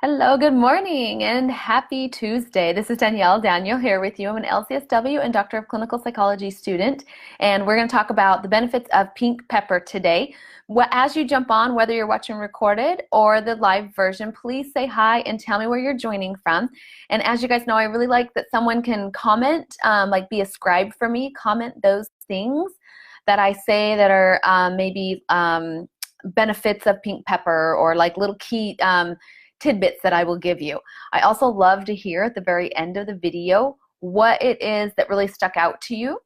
Hello, good morning, and happy Tuesday. This is Danielle here with you. I'm an LCSW and Doctor of Clinical Psychology student, and we're going to talk about the benefits of pink pepper today. As you jump on, whether you're watching recorded or the live version, please say hi and tell me where you're joining from. And as you guys know, I really like that someone can comment, like be a scribe for me, comment those things that I say that are maybe benefits of pink pepper or like little key tidbits that I will give you. I also love to hear at the very end of the video what it is that really stuck out to you.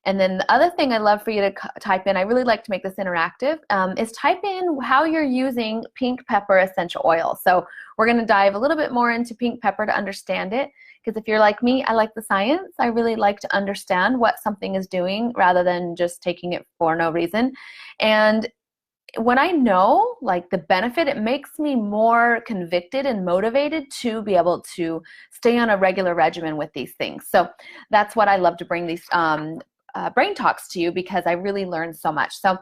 And then the other thing I love for you to type in, I really like to make this interactive, is type in how you're using pink pepper essential oil. So we're going to dive a little bit more into pink pepper to understand it, because if you're like me, I like the science. I really like to understand what something is doing rather than just taking it for no reason. And when I know like the benefit, it makes me more convicted and motivated to be able to stay on a regular regimen with these things. So that's what I love to bring these brain talks to you, because I really learned so much. So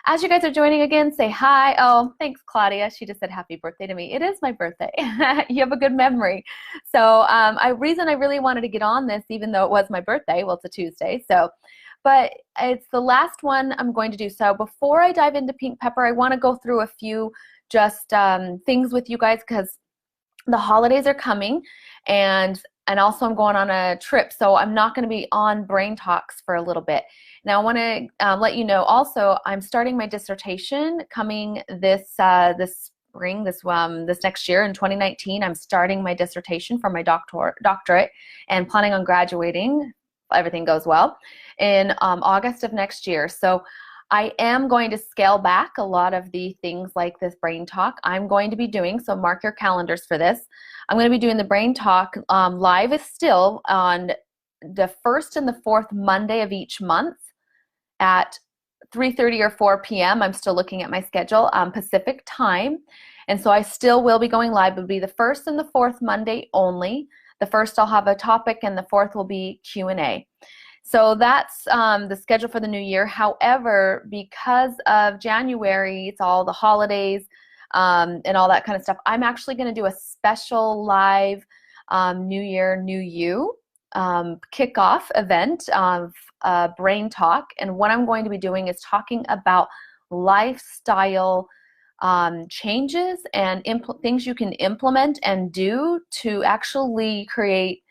as you guys are joining again, say hi. Oh, thanks, Claudia. She just said happy birthday to me. It is my birthday. You have a good memory. So reason I really wanted to get on this, even though it was my birthday, well, it's a Tuesday, but it's the last one I'm going to do. So before I dive into pink pepper, I want to go through a few just things with you guys, because the holidays are coming, and also I'm going on a trip, so I'm not going to be on Brain Talks for a little bit. Now I want to let you know also I'm starting my dissertation coming this spring, this next year in 2019. I'm starting my dissertation for my doctorate and planning on graduating, if everything goes well, in August of next year. So I am going to scale back a lot of the things like this Brain Talk I'm going to be doing, so mark your calendars for this. I'm going to be doing the Brain Talk live is still on the first and the fourth Monday of each month at 3:30 or 4 p.m. I'm still looking at my schedule, Pacific time. And so I still will be going live. It will be the first and the fourth Monday only. The first I'll have a topic, and the fourth will be Q&A. So that's the schedule for the new year. However, because of January, it's all the holidays and all that kind of stuff, I'm actually going to do a special live New Year, New You kickoff event of Brain Talk. And what I'm going to be doing is talking about lifestyle changes and things you can implement and do to actually create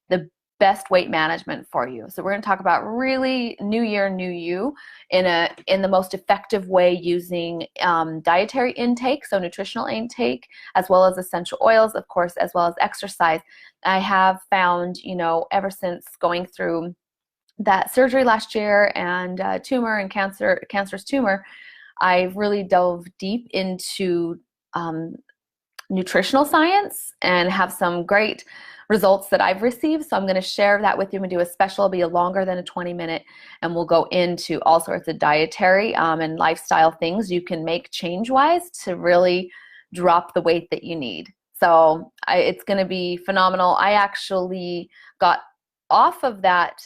the best weight management for you. So we're going to talk about really New Year, New You in the most effective way, using dietary intake, so nutritional intake, as well as essential oils, of course, as well as exercise. I have found, ever since going through that surgery last year and tumor and cancerous tumor, I've really dove deep into nutritional science and have some great results that I've received. So I'm going to share that with you and do a special. It'll be longer than a 20-minute, and we'll go into all sorts of dietary and lifestyle things you can make change-wise to really drop the weight that you need. So it's going to be phenomenal. I actually got off of that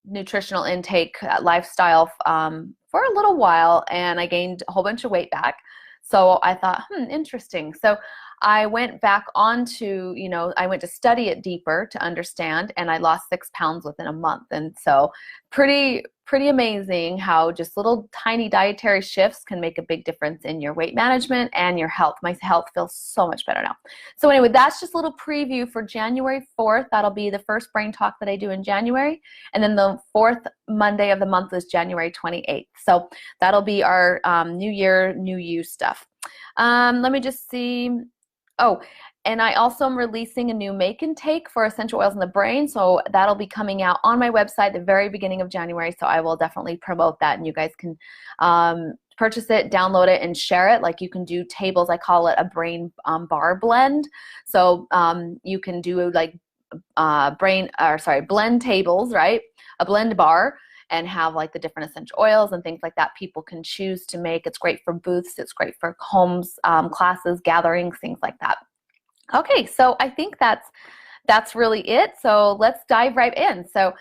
nutritional intake lifestyle for a little while, and I gained a whole bunch of weight back. So I thought, interesting. So I went back onto, I went to study it deeper to understand, and I lost 6 pounds within a month. And so pretty amazing how just little tiny dietary shifts can make a big difference in your weight management and your health. My health feels so much better now. So anyway, that's just a little preview for January 4th. That'll be the first Brain Talk that I do in January. And then the fourth Monday of the month is January 28th. So that'll be our New Year, New You stuff. Let me just see. Oh, and I also am releasing a new make and take for essential oils in the brain. So that'll be coming out on my website at the very beginning of January. So I will definitely promote that, and you guys can purchase it, download it, and share it. Like you can do tables. I call it a brain bar blend. So you can do like blend tables, right? A blend bar, and have like the different essential oils and things like that people can choose to make. It's great for booths. It's great for homes, classes, gatherings, things like that. Okay, so I think that's really it. So let's dive right in. So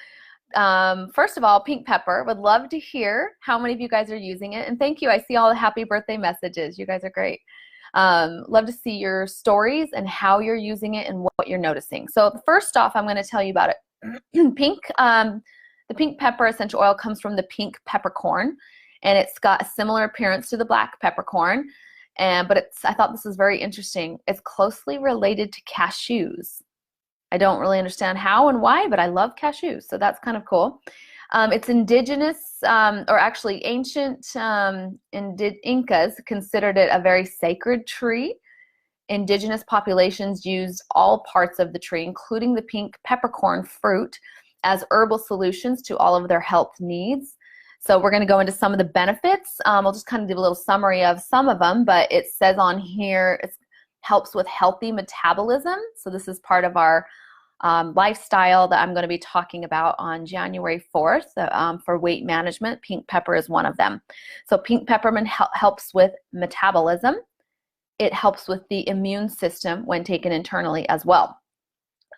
first of all, pink pepper, would love to hear how many of you guys are using it. And thank you. I see all the happy birthday messages. You guys are great. Love to see your stories and how you're using it and what you're noticing. So first off, I'm going to tell you about it. The pink pepper essential oil comes from the pink peppercorn, and it's got a similar appearance to the black peppercorn. But I thought this was very interesting. It's closely related to cashews. I don't really understand how and why, but I love cashews, so that's kind of cool. It's indigenous, or actually ancient Incas considered it a very sacred tree. Indigenous populations used all parts of the tree, including the pink peppercorn fruit, as herbal solutions to all of their health needs. So we're going to go into some of the benefits. I'll just kind of give a little summary of some of them, but it says on here it helps with healthy metabolism. So this is part of our lifestyle that I'm going to be talking about on January 4th for weight management. Pink pepper is one of them. So pink peppermint helps with metabolism. It helps with the immune system when taken internally as well.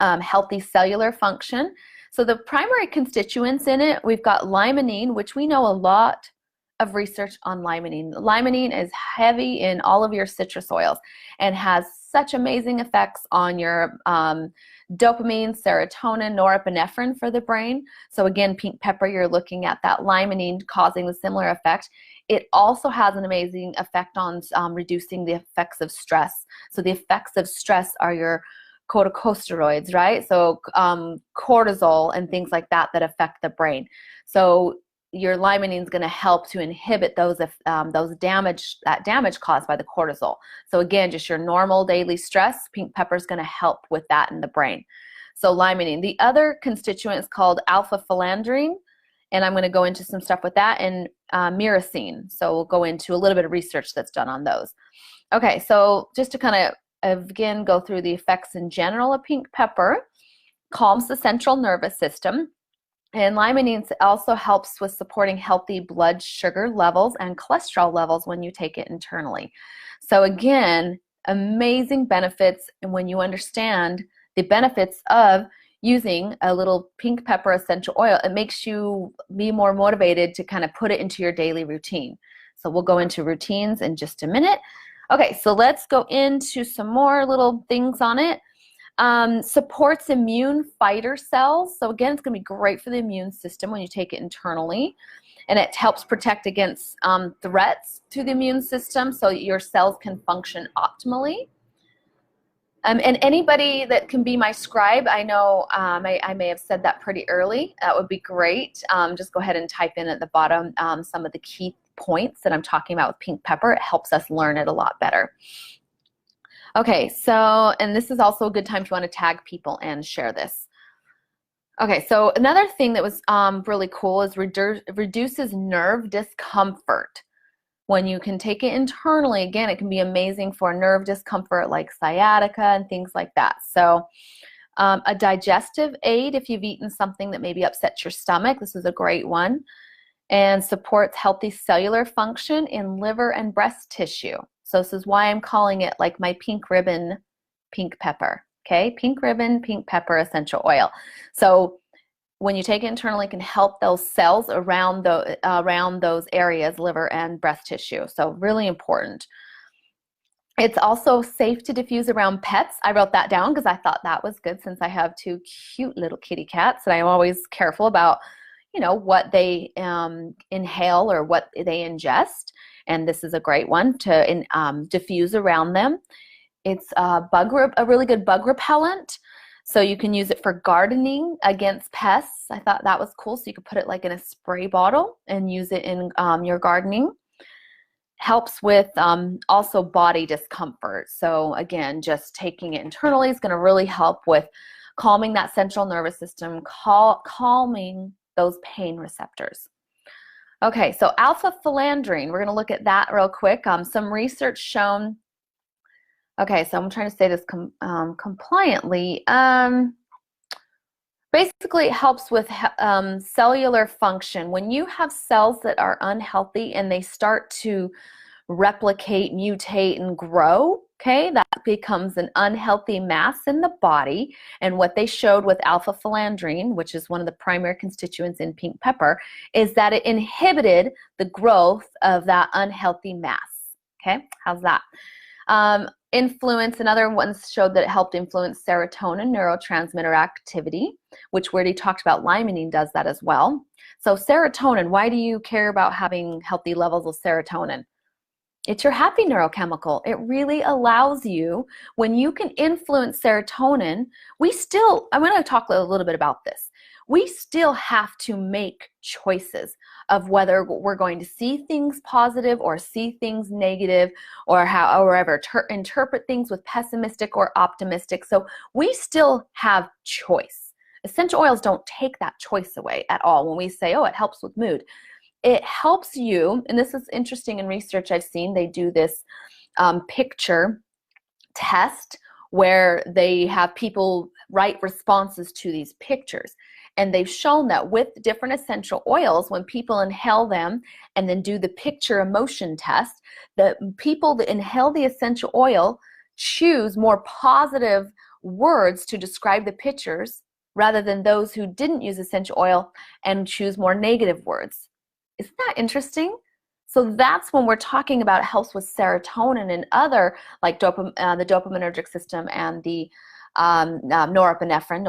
Healthy cellular function. So the primary constituents in it, we've got limonene, which we know a lot of research on limonene. Limonene is heavy in all of your citrus oils and has such amazing effects on your dopamine, serotonin, norepinephrine for the brain. So again, pink pepper, you're looking at that limonene causing the similar effect. It also has an amazing effect on reducing the effects of stress. So the effects of stress are your corticosteroids, right? So cortisol and things like that that affect the brain. So your limonene is going to help to inhibit those damage caused by the cortisol. So again, just your normal daily stress, pink pepper is going to help with that in the brain. So limonene. The other constituent is called alpha-philandrine, and I'm going to go into some stuff with that, and myrcene. So we'll go into a little bit of research that's done on those. Okay, so just to kind of again go through the effects in general of pink pepper, calms the central nervous system. And limonene also helps with supporting healthy blood sugar levels and cholesterol levels when you take it internally. So again, amazing benefits. And when you understand the benefits of using a little pink pepper essential oil, it makes you be more motivated to kind of put it into your daily routine. So we'll go into routines in just a minute. Okay, so let's go into some more little things on it. Supports immune fighter cells. So again, it's going to be great for the immune system when you take it internally. And it helps protect against threats to the immune system so your cells can function optimally. And anybody that can be my scribe, I know I may have said that pretty early. That would be great. Just go ahead and type in at the bottom some of the key points that I'm talking about with pink pepper. It helps us learn it a lot better. Okay, so, and this is also a good time to want to tag people and share this. Okay, so another thing that was really cool is reduces nerve discomfort. When you can take it internally, again, it can be amazing for nerve discomfort like sciatica and things like that. So a digestive aid if you've eaten something that maybe upsets your stomach. This is a great one. And supports healthy cellular function in liver and breast tissue. So this is why I'm calling it like my pink ribbon pink pepper. Okay, pink ribbon pink pepper essential oil. So when you take it internally, it can help those cells around those areas, liver and breast tissue. So really important. It's also safe to diffuse around pets. I wrote that down because I thought that was good since I have two cute little kitty cats, and I'm always careful about what they inhale or what they ingest. And this is a great one to diffuse around them. It's a really good bug repellent. So you can use it for gardening against pests. I thought that was cool. So you could put it like in a spray bottle and use it in your gardening. Helps with also body discomfort. So again, just taking it internally is going to really help with calming that central nervous system, calming those pain receptors. Okay, so alpha-philandrine, we're going to look at that real quick. Some research shown, okay, so I'm trying to say this compliantly. Basically, it helps with cellular function. When you have cells that are unhealthy and they start to replicate, mutate, and grow, okay, that becomes an unhealthy mass in the body. And what they showed with alpha-philandrine, which is one of the primary constituents in pink pepper, is that it inhibited the growth of that unhealthy mass. Okay, how's that? Influence, another ones showed that it helped influence serotonin neurotransmitter activity, which we already talked about. Limonene does that as well. So serotonin, why do you care about having healthy levels of serotonin? It's your happy neurochemical. It really allows you, when you can influence serotonin, I'm going to talk a little bit about this. We still have to make choices of whether we're going to see things positive or see things negative, or however interpret things with pessimistic or optimistic. So we still have choice. Essential oils don't take that choice away at all when we say, oh, it helps with mood. It helps you, and this is interesting in research I've seen, they do this picture test where they have people write responses to these pictures. And they've shown that with different essential oils, when people inhale them and then do the picture emotion test, the people that inhale the essential oil choose more positive words to describe the pictures rather than those who didn't use essential oil and choose more negative words. Isn't that interesting? So that's when we're talking about it helps with serotonin and other, like the dopaminergic system and the norepinephrine,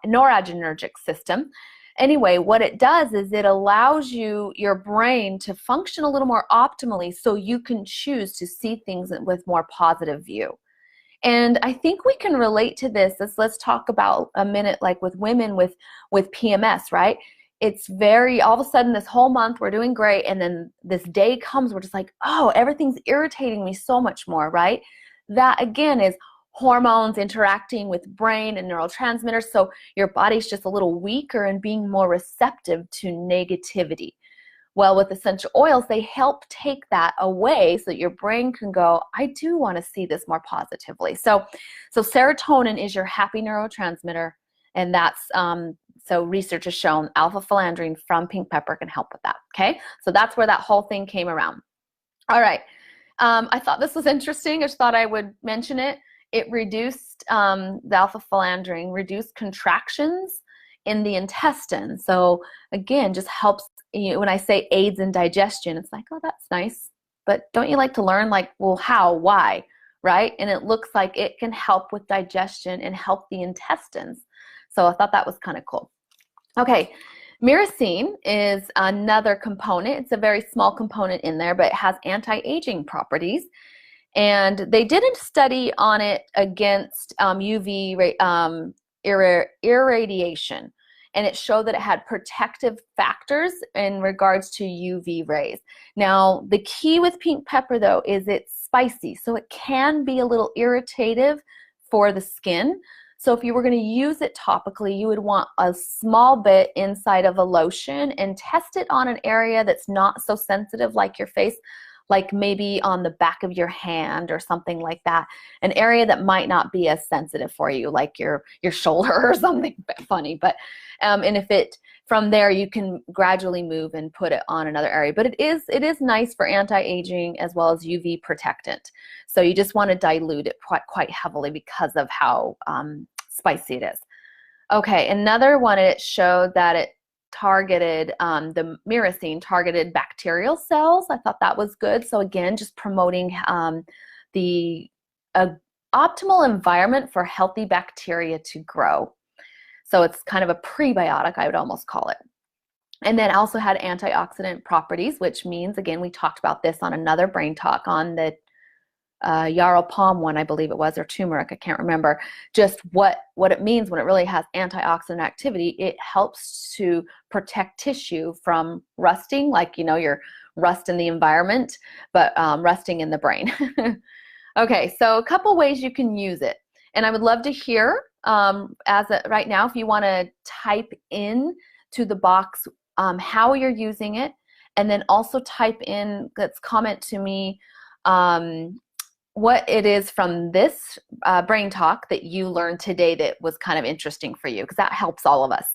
noradrenergic system. Anyway, what it does is it allows your brain to function a little more optimally so you can choose to see things with more positive view. And I think we can relate to this. Let's talk about a minute, like with women with PMS, right? It's all of a sudden this whole month we're doing great, and then this day comes, we're just like, oh, everything's irritating me so much more, right? That again is hormones interacting with brain and neurotransmitters, so your body's just a little weaker and being more receptive to negativity. Well, with essential oils, they help take that away so that your brain can go, I do want to see this more positively. So serotonin is your happy neurotransmitter, and that's so research has shown alpha-philandrine from pink pepper can help with that, okay? So that's where that whole thing came around. All right, I thought this was interesting. I just thought I would mention it. It reduced, the alpha-philandrine reduced contractions in the intestine. So again, just helps, when I say aids in digestion, it's like, oh, that's nice. But don't you like to learn, like, well, how, why, right? And it looks like it can help with digestion and help the intestines. So I thought that was kind of cool. Okay, myrcene is another component. It's a very small component in there, but it has anti-aging properties. And they did a study on it against UV irradiation. And it showed that it had protective factors in regards to UV rays. Now, the key with pink pepper, though, is it's spicy. So it can be a little irritative for the skin. So if you were going to use it topically, you would want a small bit inside of a lotion and test it on an area that's not so sensitive like your face, like maybe on the back of your hand or something like that. An area that might not be as sensitive for you, like your shoulder or something funny. But and if it, from there, you can gradually move and put it on another area. But it is nice for anti-aging as well as UV protectant. So you just want to dilute it quite heavily because of how spicy it is. Okay, another one, it showed that it targeted, the myrcene targeted bacterial cells. I thought that was good. So again, just promoting the optimal environment for healthy bacteria to grow. So it's kind of a prebiotic, I would almost call it. And then also had antioxidant properties, which means, again, we talked about this on another Brain Talk on the yarrow palm one, I believe it was, or turmeric, I can't remember, just what it means when it really has antioxidant activity. It helps to protect tissue from rusting, like, you're rust in the environment, but rusting in the brain. Okay, so a couple ways you can use it. And I would love to hear, right now, if you want to type in to the box how you're using it, and then also type in, let's comment to me what it is from this Brain Talk that you learned today that was kind of interesting for you, because that helps all of us.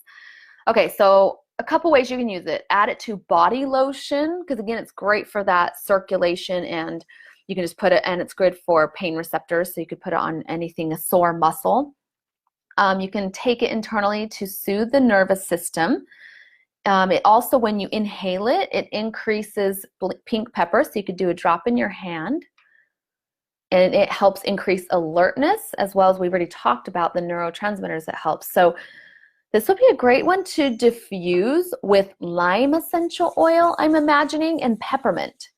Okay, so a couple ways you can use it. Add it to body lotion, because again, it's great for that circulation, and you can just put it, and it's good for pain receptors, so you could put it on anything, a sore muscle. You can take it internally to soothe the nervous system. It also, when you inhale it, it increases pink pepper, so you could do a drop in your hand. and it helps increase alertness, as well as we've already talked about the neurotransmitters it helps. So this would be a great one to diffuse with lime essential oil, I'm imagining, and peppermint.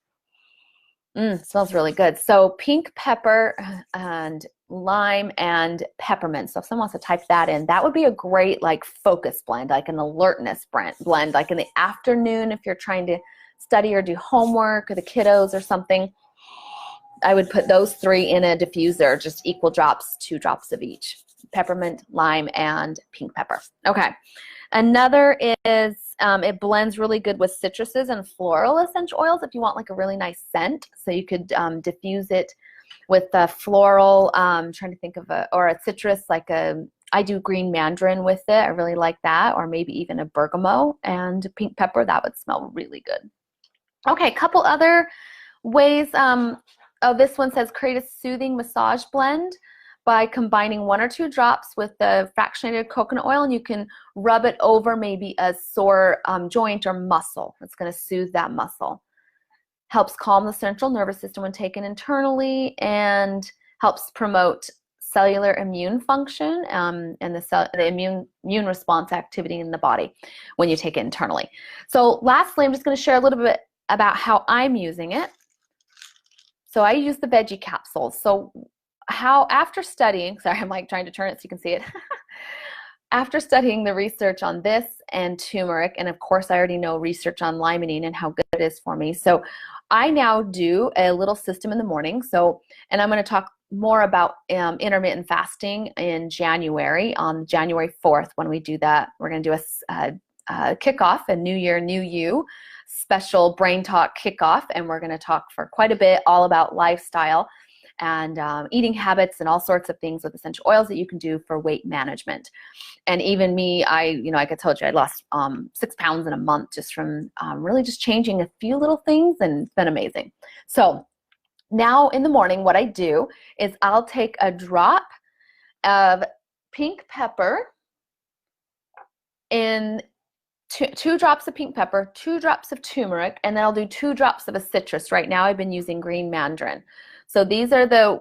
Smells really good. So pink pepper and lime and peppermint. So if someone wants to type that in, that would be a great like focus blend, like an alertness blend, like in the afternoon if you're trying to study or do homework or the kiddos or something. I would put those three in a diffuser, just equal drops, 2 drops of each. Peppermint, lime, and pink pepper. Okay. Another is it blends really good with citruses and floral essential oils if you want like a really nice scent. So you could diffuse it with a floral, trying to think of or a citrus, like I do green mandarin with it. I really like that. Or maybe even a bergamot and pink pepper. That would smell really good. Okay, a couple other ways. This one says create a soothing massage blend by combining 1 or 2 drops with the fractionated coconut oil, and you can rub it over maybe a sore joint or muscle. It's going to soothe that muscle. Helps calm the central nervous system when taken internally, and helps promote cellular immune function and the immune response activity in the body when you take it internally. So lastly, I'm just going to share a little bit about how I'm using it. So I use the veggie capsules. So after studying, sorry, I'm like trying to turn it so you can see it. After studying the research on this and turmeric, and of course I already know research on limonene and how good it is for me. So I now do a little system in the morning. So, and I'm going to talk more about intermittent fasting in January, on January 4th when we do that. We're going to do a kickoff, a New Year, New You special Brain Talk kickoff, and we're going to talk for quite a bit all about lifestyle and eating habits and all sorts of things with essential oils that you can do for weight management. And even me, like I told you, I lost 6 pounds in a month just from really just changing a few little things, and it's been amazing. So now in the morning, what I do is I'll take a drop of pink pepper in two drops of pink pepper, 2 drops of turmeric, and then I'll do 2 drops of a citrus. Right now I've been using green mandarin. So these are the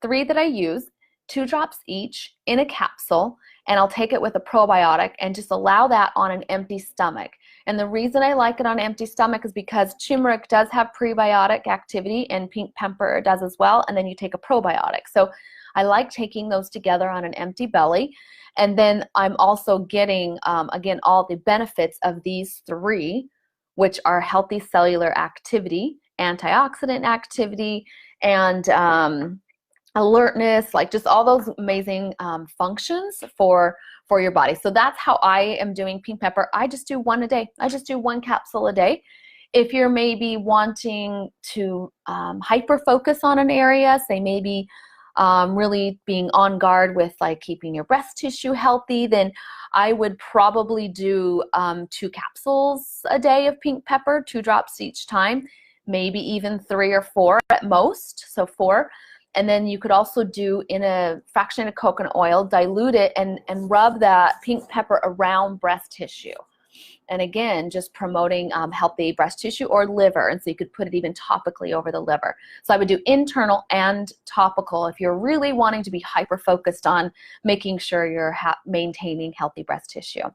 3 that I use, 2 drops each in a capsule, and I'll take it with a probiotic and just allow that on an empty stomach. And the reason I like it on an empty stomach is because turmeric does have prebiotic activity, and pink pepper does as well, and then you take a probiotic. So I like taking those together on an empty belly. And then I'm also getting, again, all the benefits of these 3, which are healthy cellular activity, antioxidant activity, and alertness, like just all those amazing functions for your body. So that's how I am doing pink pepper. I just do 1 a day. I just do 1 capsule a day. If you're maybe wanting to hyper focus on an area, say maybe really being on guard with like keeping your breast tissue healthy, then I would probably do 2 capsules a day of pink pepper, 2 drops each time, maybe even 3 or 4 at most, so 4. And then you could also do in a fractionated coconut oil, dilute it and rub that pink pepper around breast tissue. And again, just promoting healthy breast tissue or liver. And so you could put it even topically over the liver. So I would do internal and topical if you're really wanting to be hyper-focused on making sure you're maintaining healthy breast tissue.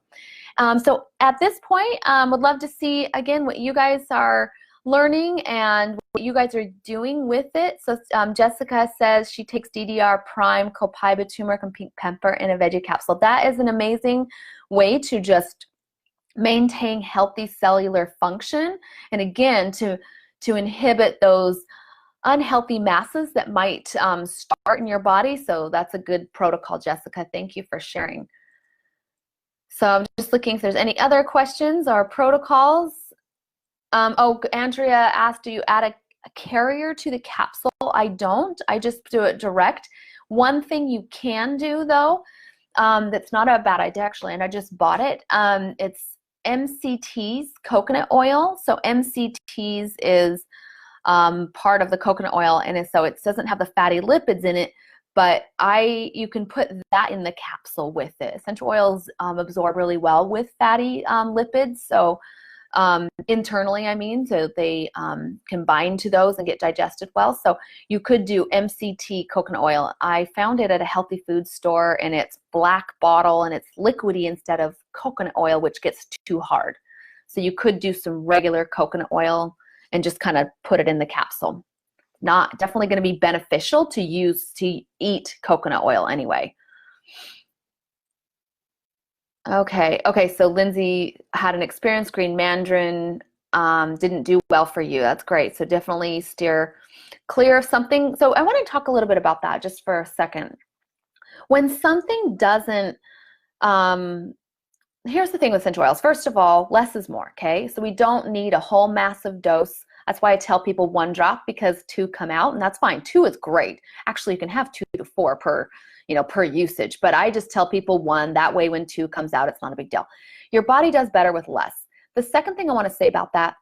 So at this point, would love to see, again, what you guys are learning and what you guys are doing with it. So Jessica says she takes DDR Prime, copaiba, turmeric, and pink pepper in a veggie capsule. That is an amazing way to just maintain healthy cellular function, and again to inhibit those unhealthy masses that might start in your body. So that's a good protocol, Jessica. Thank you for sharing. So I'm just looking if there's any other questions or protocols. Oh, Andrea asked, do you add a carrier to the capsule? I don't. I just do it direct. One thing you can do though, that's not a bad idea actually, and I just bought it. It's MCT's coconut oil. So MCT's is part of the coconut oil, and so it doesn't have the fatty lipids in it, but you can put that in the capsule with it. Essential oils absorb really well with fatty lipids, so internally, I mean, so they can bind to those and get digested well. So you could do MCT coconut oil. I found it at a healthy food store, and it's black bottle, and it's liquidy instead of coconut oil, which gets too hard. So you could do some regular coconut oil and just kind of put it in the capsule. Not definitely going to be beneficial to use to eat coconut oil anyway. Okay, so Lindsay had an experience, green mandarin didn't do well for you. That's great. So definitely steer clear of something. So I want to talk a little bit about that just for a second. When something doesn't, here's the thing with essential oils. First of all, less is more, okay? So we don't need a whole massive dose. That's why I tell people 1 drop, because 2 come out, and that's fine. 2 is great. Actually, you can have 2 to 4 per usage, but I just tell people 1. That way when 2 comes out, it's not a big deal. Your body does better with less. The second thing I want to say about that,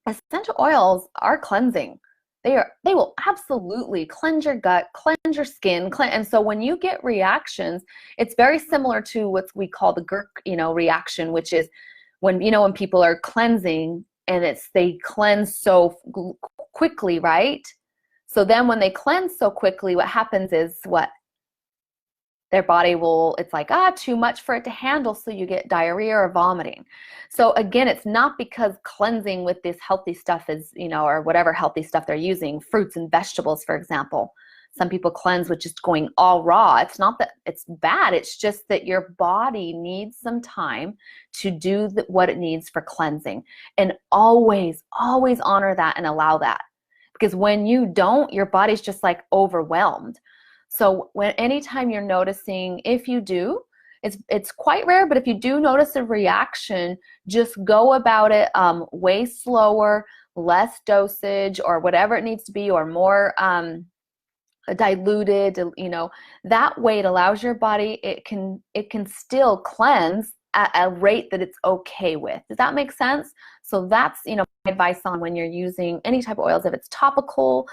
essential oils are cleansing. They will absolutely cleanse your gut, cleanse your skin, and so when you get reactions, it's very similar to what we call the GERK, reaction, which is when people are cleansing, and they cleanse so quickly, right? So then when they cleanse so quickly, what happens is their body it's like, too much for it to handle, so you get diarrhea or vomiting. So again, it's not because cleansing with this healthy stuff is, or whatever healthy stuff they're using, fruits and vegetables, for example. Some people cleanse with just going all raw. It's not that it's bad. It's just that your body needs some time to do what it needs for cleansing. And always, always honor that and allow that. Because when you don't, your body's just like overwhelmed. So anytime you're noticing, if you do, it's quite rare, but if you do notice a reaction, just go about it way slower, less dosage, or whatever it needs to be, or more diluted, that way it allows your body, it can still cleanse at a rate that it's okay with. Does that make sense? So that's, my advice on when you're using any type of oils. If it's topical,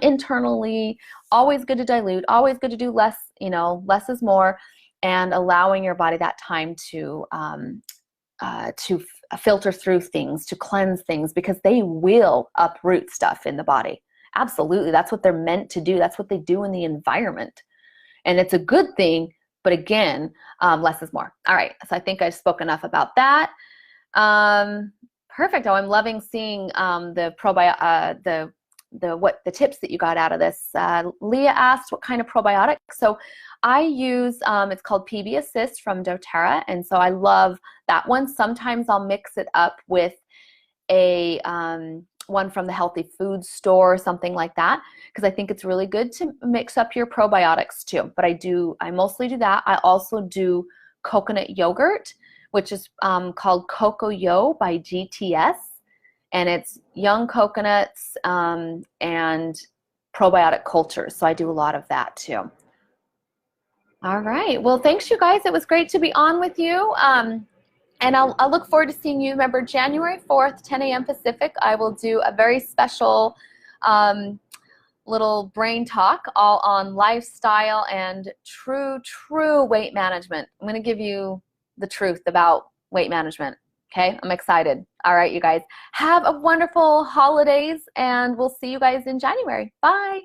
internally, always good to dilute, always good to do less, less is more, and allowing your body that time to filter through things, to cleanse things, because they will uproot stuff in the body. Absolutely. That's what they're meant to do. That's what they do in the environment. And it's a good thing, but again, less is more. All right. So I think I spoke enough about that. Perfect. Oh, I'm loving seeing the tips that you got out of this. Leah asked what kind of probiotic. So I use, it's called PB Assist from doTERRA. And so I love that one. Sometimes I'll mix it up with a one from the healthy food store, something like that, because I think it's really good to mix up your probiotics too. But I mostly do that. I also do coconut yogurt, which is called Coco Yo by GTS, and it's young coconuts and probiotic cultures. So I do a lot of that too. All right. Well, thanks, you guys. It was great to be on with you. And I'll look forward to seeing you. Remember, January 4th, 10 a.m. Pacific, I will do a very special little brain talk all on lifestyle and true weight management. I'm going to give you the truth about weight management. Okay, I'm excited. All right, you guys. Have a wonderful holidays, and we'll see you guys in January. Bye.